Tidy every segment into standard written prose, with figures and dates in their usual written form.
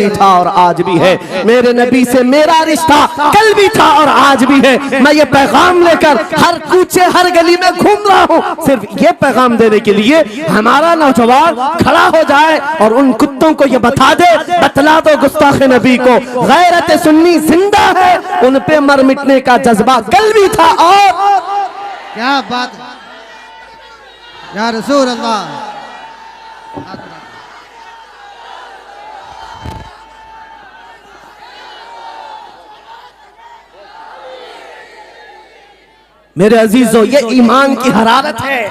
भी था और आज भी है। मेरे नबी से मेरा रिश्ता कल भी था और आज भी है। मैं ये पैगाम लेकर हर कूचे हर गली में घूम रहा हूँ, सिर्फ ये पैगाम देने के लिए हमारा नौजवान खड़ा हो जाए और उन कुत्तों को ये बता दे, बतला दो गुस्ताख नबी को, गैरत सुन्नी जिंदा है, उन पे मर मिटने का जज्बा कल भी था। और क्या बात या रसूल अल्लाह। मेरे अजीजों, ये ईमान की हरारत है,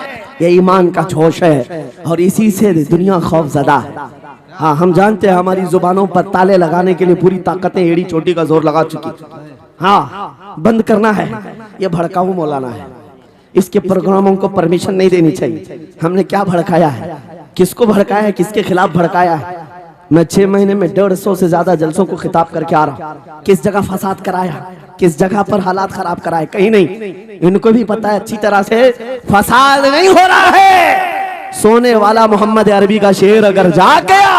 ये ईमान का जोश है और इसी से दुनिया खौफजदा है। हाँ, हम जानते हैं हमारी जुबानों पर ताले लगाने के लिए पूरी ताकतें एड़ी चोटी का जोर लगा चुकी। हाँ, बंद करना है। ये भड़काऊ मौलाना है, इसके प्रोग्रामों को परमिशन नहीं देनी चाहिए। हमने क्या भड़काया है, किसको भड़काया है, किसके खिलाफ भड़काया है? मैं 6 महीने में 150 से ज्यादा जलसों को खिताब करके आ रहा हूँ। किस जगह फसाद कराया, किस जगह पर हालात खराब कराए, कहीं नहीं। इनको भी पता है अच्छी तरह से फसाद नहीं हो रहा है। सोने वाला मोहम्मद अरबी का शेर अगर जाग गया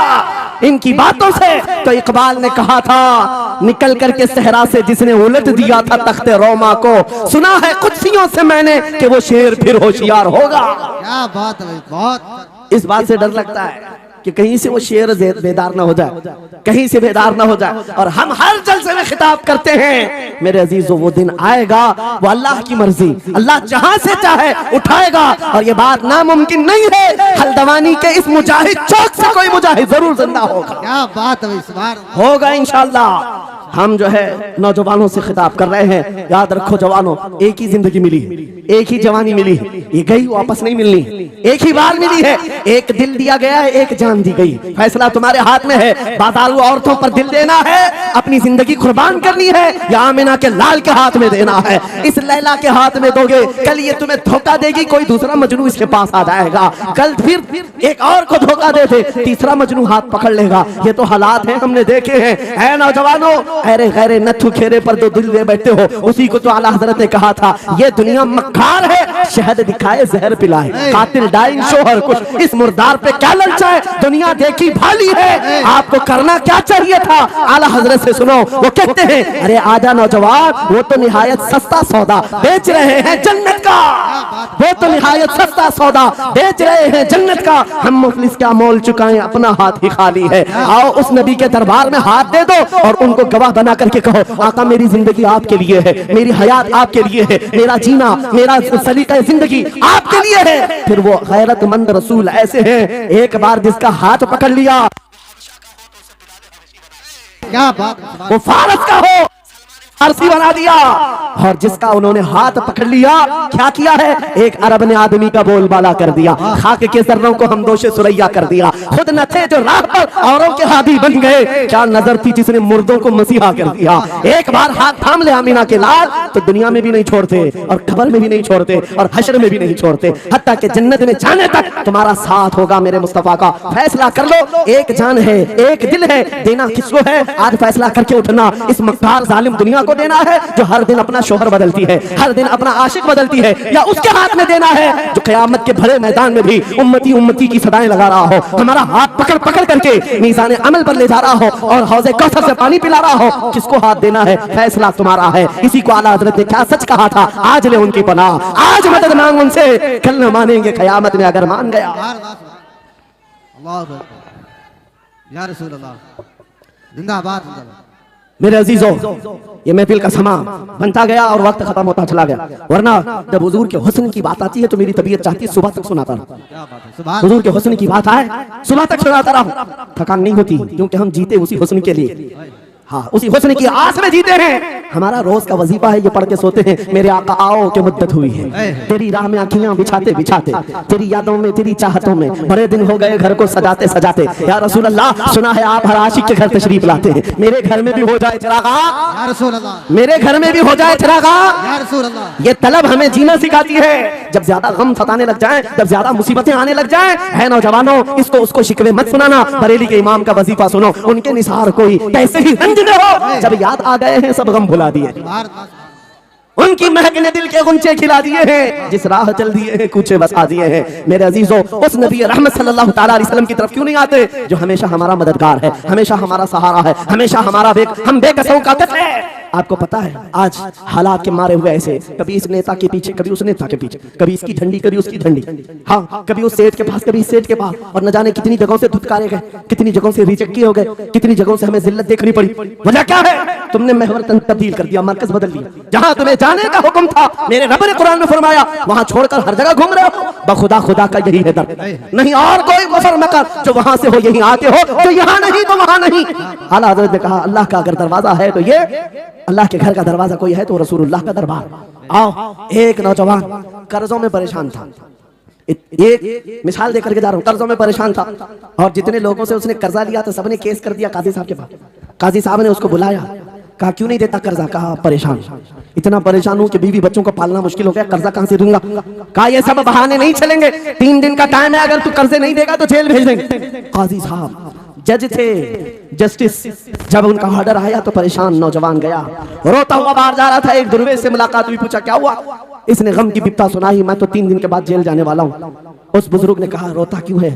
इनकी बातों से, तो इकबाल ने कहा था, निकल करके सहरा से जिसने उलट दिया था तख्ते रोमा को, सुना है कुत्सियों से मैंने कि वो शेर फिर होशियार होगा। क्या बात है, बहुत। इस बात से डर लगता है कि कहीं से वो शेर बेदार ना हो जाए, कहीं से बेदार ना हो जाए। और हम हर जलसे में खिताब करते हैं, मेरे अजीजों वो दिन आएगा, वो अल्लाह की मर्जी, अल्लाह जहां से चाहे उठाएगा। और ये बात नामुमकिन नहीं है, हल्द्वानी के इस मुजाहिद चौक से कोई मुजाहिद जरूर जिंदा होगा। क्या बात है, इस बार होगा इंशाअल्लाह। हम जो है नौजवानों से खिताब कर रहे हैं, याद रखो जवानों, एक ही जिंदगी मिली है, एक ही जवानी मिली है, ये गई वापस नहीं मिलनी, एक ही बार मिली है। एक दिल दिया गया है, एक जान दी गई, फैसला तुम्हारे हाथ में है। बाजारू औरतों पर दिल देना है, अपनी जिंदगी कुर्बान करनी है, या आमिना के लाल के हाथ में देना है। इस लैला के हाथ में दोगे, कल ये तुम्हें धोखा देगी, कोई दूसरा मजनू इसके पास आ जाएगा, कल फिर एक और को धोखा देते तीसरा मजनू हाथ पकड़ लेगा। ये तो हालात हैं, हमने देखे हैं। ऐ नौजवानों, अरे गैरे नथु खेरे पर दो दिल दे बैठे हो, उसी को तो आला हजरत ने कहा था, ये दुनिया मक्कार है, शहद दिखाए जहर पिलाए, कातिल डाइन शोहर कुछ, इस मुर्दार पे क्या ललचाए, दुनिया देखी भाली है, आपको करना क्या चाहिए था। आला हजरत से सुनो, वो कहते हैं, अरे आजा नौजवान, वो तो निहायत सस्ता सौदा बेच रहे हैं जन्नत का, वो तो निहायत सस्ता सौदा बेच रहे हैं जन्नत का, हम मुफलिस क्या मोल चुकाएं, अपना हाथ ही खाली है। आओ उस नबी के दरबार में हाथ दे दो और उनको गवाह बना करके कहो, आका मेरी जिंदगी आपके लिए है, मेरी हयात आपके लिए है, मेरा जीना, मेरा सलीका जिंदगी आपके लिए है। फिर वो गैरतमंद रसूल ऐसे हैं, एक बार जिसका हाथ पकड़ लिया, क्या बात, वो फारस का हो फारसी बना दिया, और जिसका उन्होंने हाथ पकड़ लिया, क्या किया है, एक अरब ने आदमी का बोलबाला कर दिया, खाक के जर्रों को हमदोशे सुरैया कर दिया, खुद न थे जो राह पर औरों के हादी बन गए, क्या नजर थी जिसने मुर्दों को मसीहा कर दिया। एक बार हाथ थाम ले आमीना के लाल, तो दुनिया में भी नहीं छोड़ते और कब्र में भी नहीं छोड़ते और हश्र में भी नहीं छोड़ते, हत्ता के जन्नत में जाने तक तुम्हारा साथ होगा। मेरे मुस्तफा का फैसला कर लो, एक जान है, एक दिल है, देना किसको है, आज फैसला करके उठना। इस मक्कार जालिम दुनिया को देना है जो हर दिन अपना शोहर बदलती है, हर दिन अपना आशिक बदलती है, या उसके हाथ में देना है जो क़यामत के भरे मैदान में भी उम्मती उम्मती की सदाएं लगा रहा हो, हमारा हाथ पकड़ पकड़ करके मीज़ान अमल पर ले जा रहा हो और हौज़े कौसर से पानी पिला रहा हो। किसको हाथ देना है, फैसला तुम्हारा है। इसी को आला हज़रत ने क्या सच कहा था, आज ले उनकी पनाह, आज मदद मांग उनसे, कल न मानेंगे क़यामत में अगर मान गया। अल्लाह या रसूल अल्लाह, जिंदाबाद। मेरे अजीजों, ये महफिल का समा बनता गया और वक्त खत्म होता चला गया, वरना जब हुजूर के हुस्न की बात आती है तो मेरी तबीयत चाहती है सुबह तक सुनाता रहूं। हुजूर के हुस्न की बात आए, सुबह तक सुनाता रहूं, थकान नहीं होती, क्योंकि हम जीते उसी हुस्न के लिए। हाँ, उसी हुस्न की आस में जीते हैं। हमारा रोज का वजीफा है, ये पढ़ के सोते हैं, मेरे आका आओ के मुद्दत हुई है, तेरी राह में आँखियां बिछाते बिछाते, तेरी यादों में, तेरी चाहतों में बड़े दिन हो गए घर को सजाते सजाते। या रसूल अल्लाह, सुना है आप हर आशिक के घर तशरीफ लाते हैं, मेरे घर में भी हो जाए चिरागा, या रसूल अल्लाह, मेरे घर में भी हो जाए चिरागा। या रसूल अल्लाह, ये तलब हमें जीना सिखाती है। जब ज्यादा गम सताने लग जाए, जब ज्यादा मुसीबतें आने लग जाए, है नौजवानों, इसको उसको शिकवे मत सुनाना, बरेली के इमाम का वजीफा सुनो, उनके निसार कोई कैसे ही रंज में हो, जब याद आ गए हैं सब गम भुला दिए, उनकी महक ने दिल के गुंचे खिला दिए हैं, जिस राह चल दिए हैं कूचे बसा दिए हैं। मेरे अजीजों, उस नबी रहमत सल्लल्लाहु तआला अलैहि वसल्लम की तरफ क्यों नहीं आते जो हमेशा हमारा मददगार है, हमेशा हमारा सहारा है, हमेशा हमारा हम बेकसों का कफ है। आपको पता है आज हालात के मारे हुए ऐसे, कभी इस नेता के पीछे, कभी उस नेता के पीछे, कभी इसकी झंडी, कभी उसकी झंडी, हाँ कभी उस सेठ के पास, कभी इस सेठ के पास, और न जाने कितनी जगहों से धुतकारे गए, कितनी जगहों से रिजेक्ट किए हो गए, कितनी जगहों से हमें जिल्लत देखनी पड़ी। वजह क्या है? तुमने महवर तब्दील कर दिया, मरकज बदल दिया। जहां तुम्हें जाने का हुक्म था, मेरे रब ने कुरान में फरमाया, वहां छोड़कर हर जगह घूम रहे हो। बखुदा खुदा का यही है दर्द, नहीं और कोई मफर मकर, जो वहां से हो यहीं आते हो, जो यहाँ नहीं तो वहां नहीं। आला हज़रत ने कहा, अल्लाह का अगर दरवाजा है तो ये अल्लाह के घर का दरवाजा कोई है तो रसूलुल्लाह का दरबार। आओ, एक नौजवान कर्जों में परेशान था, एक मिसाल देकर के जा रहा हूं, कर्जों में परेशान था और जितने लोगों से उसने कर्जा लिया था सबने केस कर दिया काजी साहब के पास। काजी साहब ने उसको बुलाया, कहा क्यों नहीं देता कर्जा? कहा परेशान, इतना परेशान हूं कि बीवी बच्चों को पालना मुश्किल हो गया, कर्जा कहां से दूंगा? कहा ये सब बहाने नहीं चलेंगे, 3 दिन का टाइम है, अगर तू कर्जे नहीं देगा तो जेल भेज देंगे। काजी साहब जज थे, जस्टिस, जब उनका ऑर्डर आया तो परेशान नौजवान गया, रोता हुआ बाहर जा रहा था। एक दुर्वेश से मुलाकात हुई, पूछा क्या हुआ? इसने गम की बिपता सुनाई, मैं तो 3 दिन के बाद जेल जाने वाला हूँ। उस बुजुर्ग ने कहा, रोता क्यों है,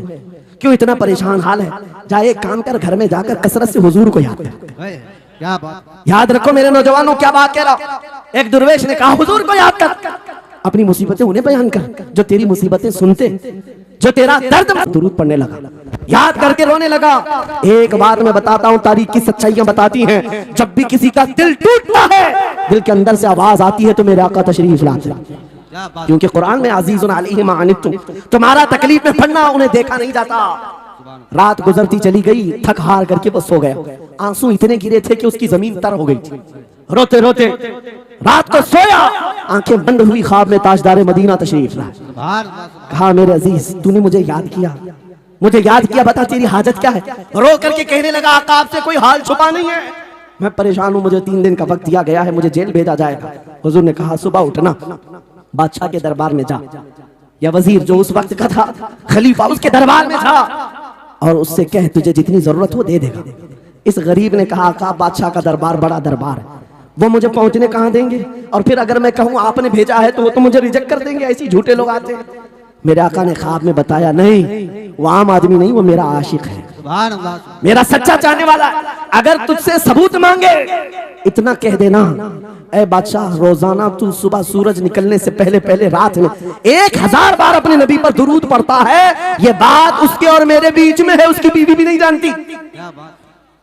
क्यों इतना परेशान हाल है? जा एक काम कर, घर में जाकर कसरत से हुजूर को याद कर। क्या बात, याद रखो मेरे नौजवानों, क्या बात कह रहा। एक दुर्वेश ने कहा, हुजूर को याद कर, अपनी मुसीबतें उन्हें बयान कर जो तेरी मुसीबतें सुनते, जो तेरा दर्द दुरूद पढ़ने लगा, याद करके रोने लगा। एक बात मैं बताता हूं, तारीख की सच्चाइयां बताती हैं, जब भी किसी का दिल टूटता है, दिल के अंदर से आवाज आती है तो मेरे आका तशरीफ लाते हैं। क्योंकि कुरान में अजीजुन अलैहि मा अनित्तुम, तुम्हारा तकलीफ में पड़ना उन्हें देखा नहीं जाता। रात गुजरती चली गई, थक हार करके वो सो गया, आंसू इतने गिरे थे कि उसकी जमीन तर हो गई थी। रोते रोते रात को सोया, आंखें बंद हुई, ख्वाब में ताजदार मदीना तशरीफ लाए। कहा मेरे अजीज, तूने मुझे याद किया, मुझे याद किया, बता तेरी हाजत क्या है? रो करके कहने लगा, आका आपसे कोई हाल छुपा नहीं है, मैं परेशान हूं, मुझे 3 दिन का वक्त दिया गया है, मुझे जेल भेजा जाएगा। हुजूर ने कहा, सुबह उठना, बादशाह के दरबार में जा, या वजीर जो उस वक्त का था, खलीफा, उसके दरबार में जा और उससे कह तुझे जितनी जरूरत हो दे देगा। इस गरीब ने कहा, आका बादशाह का दरबार बड़ा दरबार है, वो मुझे पहुंचने कहां देंगे, और फिर अगर मैं कहूं आपने भेजा है तो वो तो मुझे रिजेक्ट कर देंगे, ऐसे झूठे लोग आते हैं। मेरे आका ने ख्वाब में बताया, नहीं वो आम आदमी नहीं, वो मेरा आशिक है, मेरा सच्चा चाहने वाला। अगर तुझसे सबूत मांगे इतना कह देना, ऐ बादशाह रोजाना तू सुबह सूरज निकलने से पहले पहले रात में 1000 बार अपने नबी पर दुरूद पढ़ता है, ये बात उसके और मेरे बीच में है, उसकी बीवी भी नहीं जानती।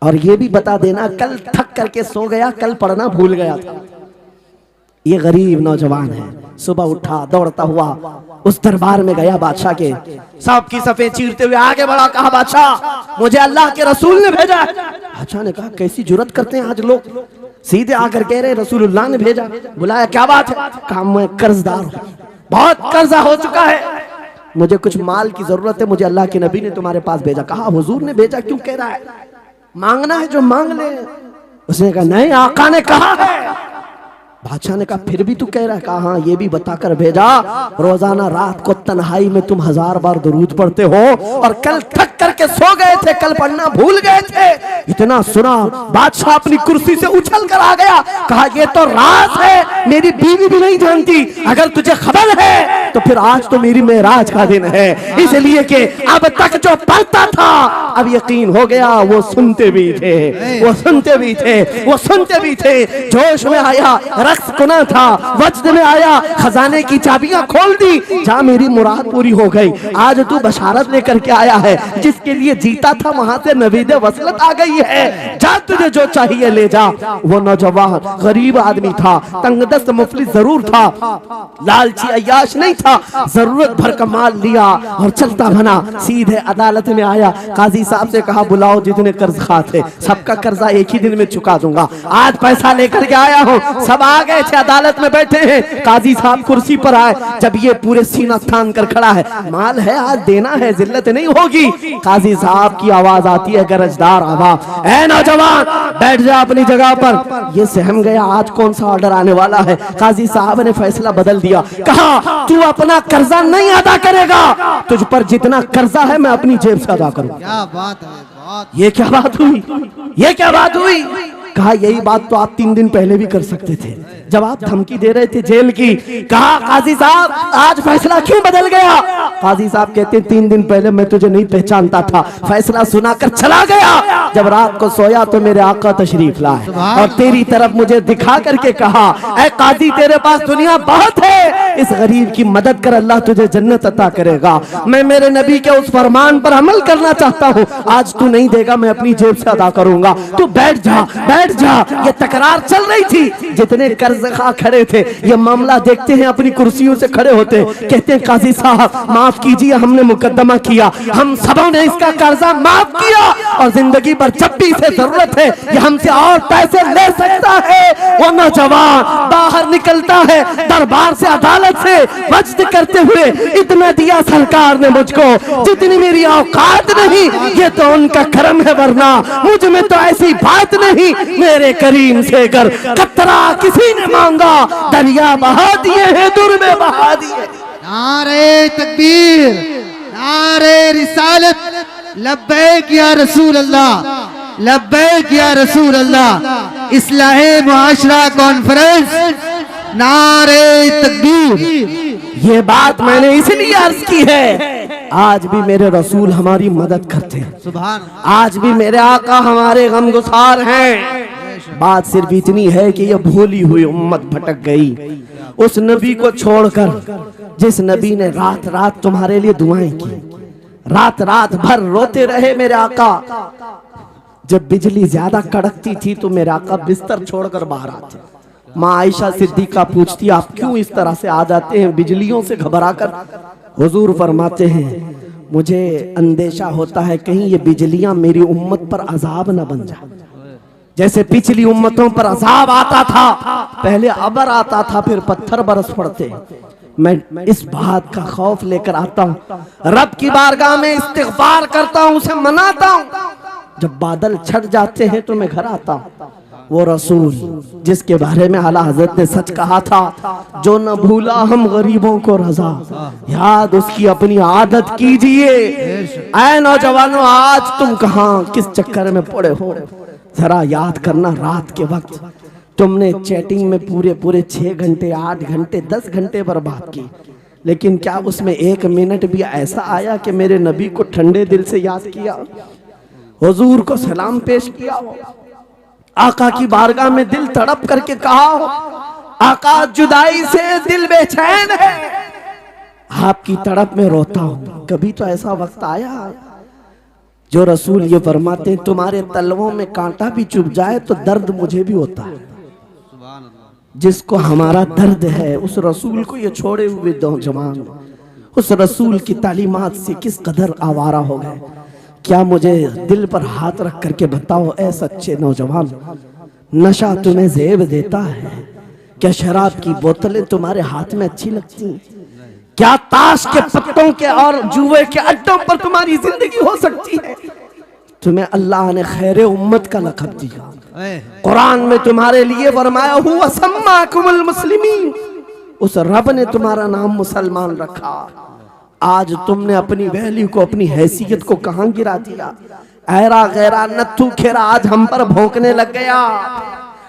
और ये भी बता देना, कल थक करके सो गया, कल पढ़ना भूल गया था। ये गरीब नौजवान है, सुबह उठा, दौड़ता हुआ उस दरबार में गया, बादशाह के सबकी सफेद चीरते हुए आगे बढ़ा, कहा बादशाह मुझे अल्लाह के रसूल ने भेजा है। बादशाह ने कहा, कैसी जुर्रत करते हैं आज लोग, सीधे आकर कह रहे रसूलुल्लाह ने भेजा। बुलाया, क्या बात है? कहा मैं कर्जदार हूं, बहुत कर्जा हो चुका है, मुझे कुछ माल की जरूरत है, मुझे अल्लाह के नबी ने तुम्हारे पास भेजा। कहा हुजूर ने भेजा, क्यों कह रहा है, मांगना है जो मांग ले। उसने कहा नहीं, आका ने कहा है। बादशाह ने कहा, फिर भी तू कह रहा है? कहा हाँ, ये भी बताकर भेजा, रोजाना रात को तन्हाई में तुम 1000 बार दुरूद पढ़ते हो, और कल थक करके सो गए थे, कल पढ़ना भूल गए थे। इतना सुना, बादशाह अपनी कुर्सी से उछल कर आ गया, कहा ये तो राज है, मेरी बीवी भी नहीं जानती, अगर तुझे खबर है तो फिर आज तो मेरी मेराज का दिन है, इसलिए कि अब तक जो पढ़ता था अब यकीन हो गया, वो सुनते भी थे, वो सुनते भी थे, वो सुनते भी थे। जोश में आया, रक्स कुना था, वज्द में आया, खजाने की चाबियां खोल दी, जा मेरी मुराद पूरी हो गई। आज तू बशारत लेकर के आया है, जिसके लिए जीता था वहां से नवीद वसलत आ गई है, जा तुझे जो चाहिए ले जा। वो नौजवान गरीब आदमी था, तंगदस्त मुफलिस जरूर था, लालची अय्याश नहीं था, जरूरत भर का माल लिया और चलता बना, सीधे अदालत में आया। काजी साहब से कहा, बुलाओ जितने कर्ज खा थे, सबका कर्जा एक ही दिन में चुका दूंगा, आज पैसा लेकर के आया हूँ। सब आ गए थे, अदालत में बैठे हैं, काजी साहब कुर्सी पर आए, जब ये पूरे सीना थान कर खड़ा है, माल है आज देना है, जिल्लत नहीं होगी। काजी साहब की आवाज आती है, गरजदार आवाज, ऐ नौजवान बैठ जा अपनी जगह पर। ये सहम गया, आज कौन सा ऑर्डर आने वाला है। काजी साहब ने फैसला बदल दिया, कहा तू अपना कर्जा नहीं अदा करेगा, तुझ पर जितना कर्जा है मैं अपनी जेब से अदा करूंगा। क्या बात है, बात। ये क्या बात हुई, ये क्या बात हुई? कहा यही बात तो आप 3 दिन पहले भी कर सकते थे जब आप धमकी दे रहे थे जेल की। कहा काजी साहब आज फैसला क्यों बदल गया? काजी साहब कहते 3 दिन पहले मैं तुझे नहीं पहचानता था, फैसला सुनाकर चला गया। जब रात को सोया तो मेरे आका तशरीफ लाए और तेरी तरफ मुझे दिखा करके कहा, ऐ काजी तेरे पास दुनिया बहुत है, इस गरीब की मदद कर, अल्लाह तुझे जन्नत अता करेगा। मैं मेरे नबी के उस फरमान पर अमल करना चाहता हूँ, आज तू नहीं देगा मैं अपनी जेब से अदा करूंगा, तू बैठ जा बैठ जा। ये तकरार चल रही थी। जितने कर्जखा खड़े थे ये मामला देखते हैं अपनी कुर्सियों से खड़े होते, कहते हैं काजी साहब माफ कीजिए, हमने मुकदमा किया, हम सबों ने इसका कर्जा माफ किया और जिंदगी भर जब भी इसे जरूरत है ये हमसे और पैसे ले सकता है। वो नौजवान बाहर निकलता है दरबार से, अदालत से वज्द करते हुए, इतना दिया सरकार ने मुझको जितनी मेरी औकात नहीं, ये तो उनका करम है, वरना मुझ में तो ऐसी बात नहीं। मेरे करीम से कर कतरा किसी ने मांगा, दरिया बहा दिए हैं, दुर में बहा दिए। नारे तकबीर, नारे रिसालत, लब्बैक या रसूल अल्लाह, लब्बैक या रसूल अल्लाह। इस्लाहे मुआशरा कॉन्फ्रेंस, नारे तकबीर। ये बात मैंने इसलिए अर्ज की है, आज भी मेरे रसूल हमारी मदद करते हैं, सुभान, आज भी मेरे आका हमारे गमगुसार हैं। बात सिर्फ इतनी है कि ये भूली हुई उम्मत भटक गई उस नबी को छोड़कर जिस नबी ने रात रात तुम्हारे लिए दुआएं की, रात रात भर रोते रहे मेरे आका। जब बिजली ज्यादा कड़कती थी तो मेरे आका बिस्तर छोड़कर बाहर आते। माँ आयशा सिद्दीका पूछती आप क्यों इस तरह से आ जाते हैं बिजलियों से घबराकर? हुजूर फरमाते हैं मुझे अंदेशा होता है कहीं ये बिजलियां मेरी उम्मत पर अजाब न बन जाए। जैसे पिछली उम्मतों पर अजाब आता था, पहले अबर आता था फिर पत्थर बरस पड़ते, मैं इस बात का खौफ लेकर आता हूँ, रब की बारगाह में इस्तिग़फार करता हूँ, उसे मनाता हूँ। जब बादल छट जाते हैं तो मैं घर आता हूँ। वो रसूल जिसके बारे में आला हजरत ने सच कहा था, जो न भूला हम गरीबों को रजा, याद उसकी अपनी आदत कीजिए। ऐ नौजवानों आज तुम कहाँ किस चक्कर में पड़े हो, जरा याद करना। रात के वक्त तुमने चैटिंग में पूरे 6 घंटे 8 घंटे 10 घंटे बर्बाद की, लेकिन क्या उसमें 1 मिनट भी ऐसा आया कि मेरे नबी को ठंडे दिल से याद किया, हुजूर को सलाम पेश किया हो, आका की बारगाह में दिल तड़प करके कहा हो, आका जुदाई से दिल बेचैन है, आपकी तड़प में रोता हूं। कभी तो ऐसा वक्त आया जो रसूल ये फरमाते हैं तुम्हारे तलवों में कांटा भी चुभ जाए तो दर्द मुझे भी होता है। जिसको हमारा दर्द है उस रसूल को ये छोड़े हुए नौजवान उस रसूल की तालीमात से किस कदर आवारा हो गए। क्या मुझे दिल पर हाथ रख करके बताओ ऐ सच्चे नौजवान, नशा तुम्हें जेब देता है? क्या शराब की बोतलें तुम्हारे हाथ में अच्छी लगती हैं? क्या ताश के पत्तों के और जुए के अड्डों पर तुम्हारी जिंदगी हो सकती है? तुम्हें अल्लाह ने खैर उम्मत का लक़ब दिया, कुरान में तुम्हारे लिए फरमाया हुआ सम्माकुमुल मुस्लिमीन, उस रब ने तुम्हारा नाम मुसलमान रखा। आज तुमने अपनी वैल्यू को, अपनी हैसियत को कहां गिरा दिया? ऐरा गैरा नत्थू खेरा आज हम पर भौंकने लग गया।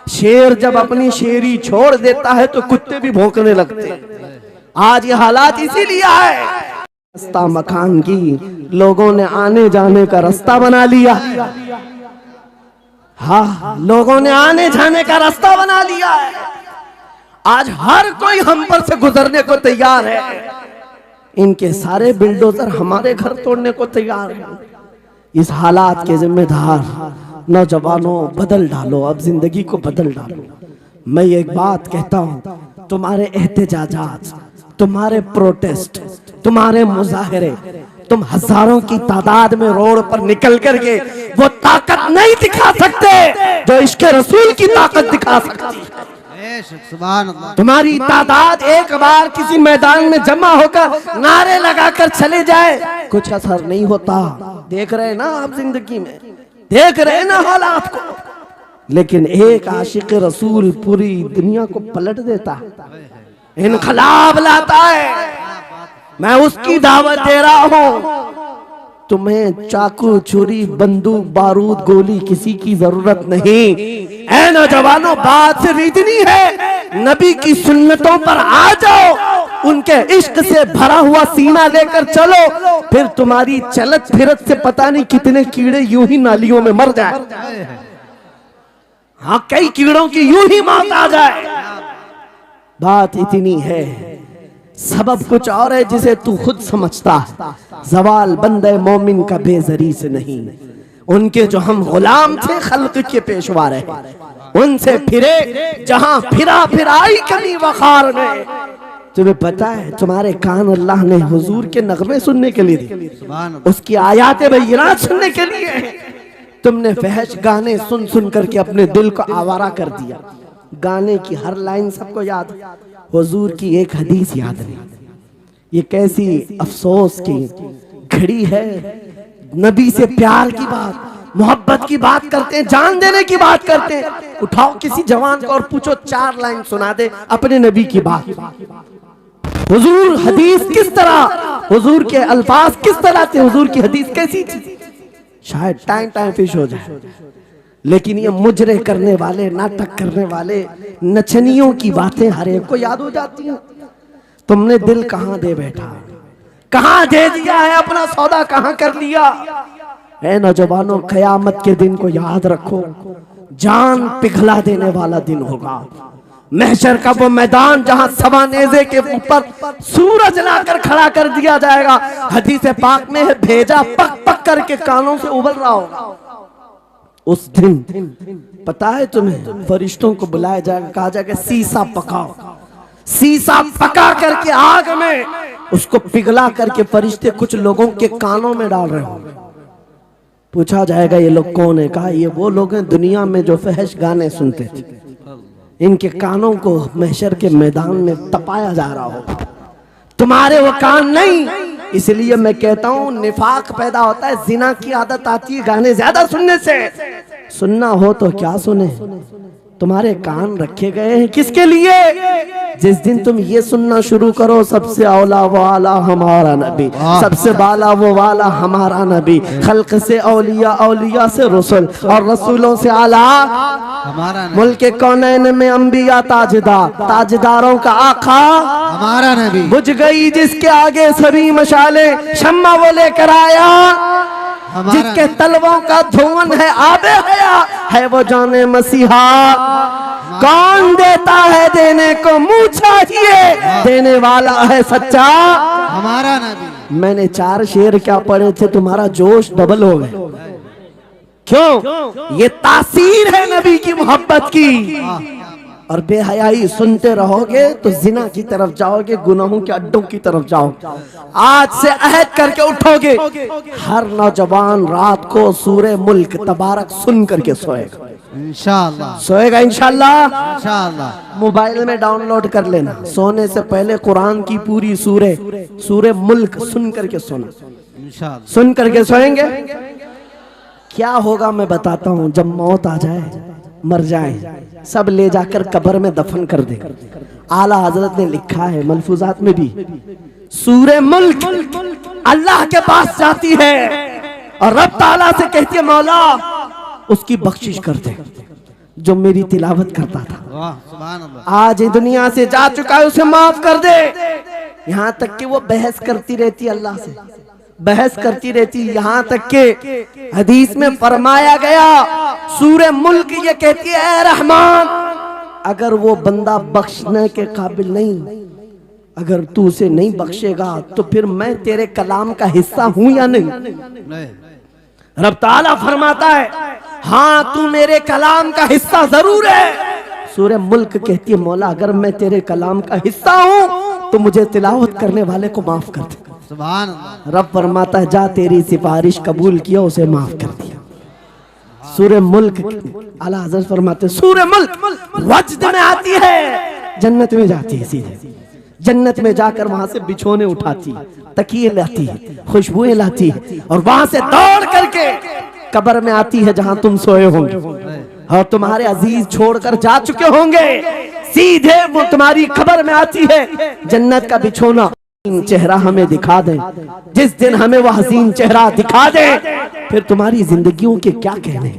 शेर जब अपनी शेरी छोड़ देता है तो कुत्ते भी भौंकने लगते। आज ये हालात इसीलिए है, रास्ता मकान की लोगों ने आने जाने का रास्ता बना लिया। हाँ, लोगों ने आने जाने का रास्ता बना लिया है। आज हर कोई हम पर से गुजरने को तैयार है। इनके सारे बिल्डोजर हमारे घर तोड़ने को तैयार हैं। इस हालात के जिम्मेदार नौजवानों बदल डालो, अब जिंदगी को बदल डालो। मैं एक बात कहता हूँ, तुम्हारे एहतजाजात, तुम्हारे प्रोटेस्ट, तुम्हारे मुजाहरे, तुम हजारों की तादाद में रोड पर निकल करके वो ताकत नहीं दिखा सकते जो इश्क रसूल की ताकत दिखा सकती है। तुम्हारी तादाद एक बार किसी मैदान में जमा होकर नारे लगाकर चले जाए, कुछ असर नहीं होता। देख रहे ना आप जिंदगी में, देख रहे ना हालात को। लेकिन एक आशिक रसूल पूरी दुनिया को पलट देता है, इनकलाब लाता है। मैं उसकी दावत दे रहा हूँ। तुम्हें चाकू छुरी बंदूक बारूद गोली किसी की जरूरत नहीं। ऐ नौजवानों, बात सिर्फ इतनी है, नबी की सुन्नतों पर आ जाओ, उनके इश्क से भरा हुआ सीना लेकर चलो, फिर तुम्हारी चलत फिरत से पता नहीं कितने कीड़े यूं ही नालियों में मर जाए। हाँ, कई कीड़ों की यूं ही मौत आ जाए। बात इतनी है, सबब कुछ और है जिसे तू खुद समझता है। जवाल बंदे मोमिन का बेजरी से नहीं, उनके जो हम गुलाम थे खल्क के पेशवा रहे, उनसे फिरे जहां फिरा फिर आई कमी वखार में। तुम्हें पता है तुम्हारे कान अल्लाह ने हुजूर के नगमे सुनने के लिए दिए, उसकी आयातें बय्यिनात सुनने के लिए। तुमने फहश गाने सुन सुन करके अपने दिल को आवारा कर दिया। गाने की हर लाइन सबको याद, हुजूर की एक हदीस याद नहीं। ये कैसी अफसोस की घड़ी है, नबी से प्यार की बात मोहब्बत की बात करते हैं, जान देने की बात करते हैं। उठाओ किसी जवान को और पूछो 4 लाइन सुना दे अपने नबी की बात। हुजूर हदीस किस तरह, हुजूर के अल्फाज किस तरह थे, हुजूर की हदीस कैसी थी, शायद टाइम फिश हो जाए। लेकिन ये मुजरे करने वाले, नाटक करने वाले नचनियों की बातें हर एक को याद हो जाती हैं। तुमने दिल कहां दे बैठा, कहां दे दिया है, अपना सौदा कहां कर लिया। ऐ नौजवानों, कयामत के दिन को याद रखो, जान पिघला देने वाला दिन होगा। महशर का वो मैदान जहां सवा नेज़े के ऊपर सूरज लाकर खड़ा कर दिया जाएगा। हदीस पाक में है, भेजा पक पक करके कानों से उबल रहा होगा। उस दिन पता है तुम्हें, फरिश्तों को बुलाया जाएगा, कहा जाएगा सीसा पकाओ। सीसा पका करके आग में उसको पिघला करके फरिश्ते कुछ लोगों के कानों में डाल रहे होंगे। पूछा जाएगा ये लोग कौन है, कहा ये वो लोग हैं दुनिया में जो फहश गाने सुनते थे, इनके कानों को महशर के मैदान में तपाया जा रहा होगा, तुम्हारे वो कान नहीं। इसलिए मैं कहता हूं निफाक पैदा होता है, जिना की आदत आती है गाने ज्यादा सुनने से। सुनना हो तो क्या सुने, तुम्हारे कान रखे गए हैं किसके लिए? जिस दिन तुम ये सुनना शुरू करो, सबसे औला वाला हमारा नबी, सबसे बाला वो वाला हमारा नबी, खल्क से औलिया, औलिया से रसूल और रसूलों से आला हमारा नबी, मुल्क कौनैन में अंबिया ताजदार, ताजदारों का आका हमारा नबी। बुझ गई जिसके आगे सभी मशाले, शम्मा वो लेकर आया, जिसके तलवों का धुआं है आबे हया, है वो जाने मसीहा। कौन देता है देने को मुंह चाहिए, देने वाला है सच्चा हमारा नबी। मैंने 4 शेर क्या पढ़े थे, तुम्हारा जोश डबल हो गए। क्यों? ये तासीर है नबी की मोहब्बत की। और बेहयाई सुनते रहोगे तो जिना की तरफ जाओगे, गुनाहों के अड्डों की तरफ जाओगे। आज से अहद करके उठोगे, हर नौजवान रात को सूरे मुल्क तबारक सुन करके सोएगा इंशाअल्लाह। सोएगा इंशाअल्लाह। मोबाइल में डाउनलोड कर लेना, सोने से पहले कुरान की पूरी सूरे मुल्क सुन करके सोना इंशाअल्लाह। सुन करके सोएंगे, क्या होगा मैं बताता हूँ। जब मौत आ जाए, मर जाए, सब ले जाकर कब्र में दफन कर दे। आला हजरत ने लिखा है मलफूजात में भी, सूरे मुल्क अल्लाह के पास जाती है और रब ताला से कहती है मौला उसकी बख्शिश कर दे जो मेरी तिलावत करता था, आज दुनिया से जा चुका है, उसे माफ कर दे। यहाँ तक कि वो बहस करती रहती अल्लाह से, बहस करती रहती, यहाँ तक के हदीस में फरमाया गया सूरे मुल्क ये कहती है ऐ रहमान, अगर वो बंदा बख्शने के काबिल नहीं, अगर तू उसे नहीं बख्शेगा तो फिर मैं तेरे कलाम का हिस्सा हूं या नहीं? रब ताला फरमाता है हाँ तू मेरे कलाम का हिस्सा जरूर है। सूरे मुल्क कहती है मौला अगर मैं तेरे कलाम का हिस्सा हूं तो मुझे तिलावत करने वाले को माफ कर दे। सुभान अल्लाह। रब फरमाता है जा तेरी सिफारिश कबूल किया, उसे माफ कर दिया। सूरे मुल्क आला हज़रत फरमाते सूरे मुल्क वजद में आती है, जन्नत में जाती है, सीधे जन्नत में जाकर वहां से बिछोने उठाती, तकिए लाती, खुशबुएं लाती और वहां से दौड़ करके कब्र में आती है जहां तुम सोए होंगे और तुम्हारे अजीज छोड़कर जा चुके होंगे। सीधे वो तुम्हारी कब्र में आती है, जन्नत का बिछोना चेहरा हमें दिखा दे, जिस दिन हमें वह हसीन चेहरा दिखा दे, फिर तुम्हारी जिंदगियों के क्या कहने,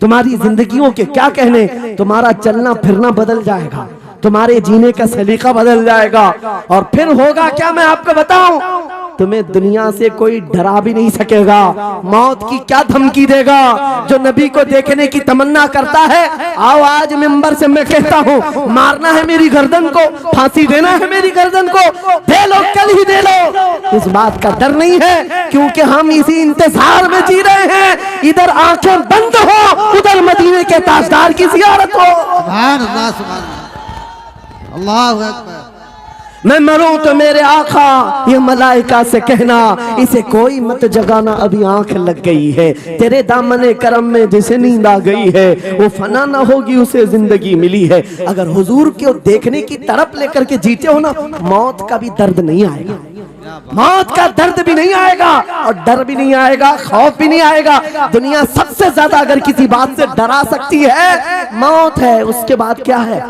तुम्हारी जिंदगियों के क्या कहने। तुम्हारा चलना फिरना बदल जाएगा, तुम्हारे जीने का सलीका बदल जाएगा, और फिर होगा क्या मैं आपको बताऊं, तुम्हें दुनिया से कोई डरा भी नहीं सकेगा। मौत की क्या धमकी देगा। जो नबी को देखने की तमन्ना करता है, आओ आज मिंबर से मैं कहता हूँ, मारना है मेरी गर्दन को, फांसी देना है मेरी गर्दन को, दे लो, कल ही दे लो। इस बात का डर नहीं है, क्योंकि हम इसी इंतजार में जी रहे हैं, इधर आंखें बंद हो, उधर मदीने के ताजदार की जियारत हो। सुभान अल्लाह, सुभान अल्लाह, अल्लाहु अकबर। मैं मरूं तो मेरे आका ये मलाइका से कहना, इसे कोई मत जगाना, अभी आंख लग गई है। तेरे दामने करम में जिसे नींद आ गई है, वो फना ना होगी, उसे जिंदगी मिली है। अगर हुजूर को देखने की तड़प लेकर के जीते हो ना, मौत का भी दर्द नहीं आएगा, मौत का दर्द भी नहीं आएगा, और डर भी नहीं आएगा, खौफ भी नहीं आएगा। दुनिया सबसे ज्यादा अगर किसी बात से डरा सकती है, मौत है। उसके बाद क्या है?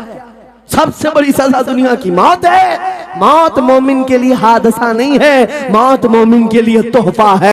सबसे बड़ी सजा दुनिया की मौत है। मौत मोमिन के लिए हादसा नहीं है, मौत मोमिन के लिए तोहफा है।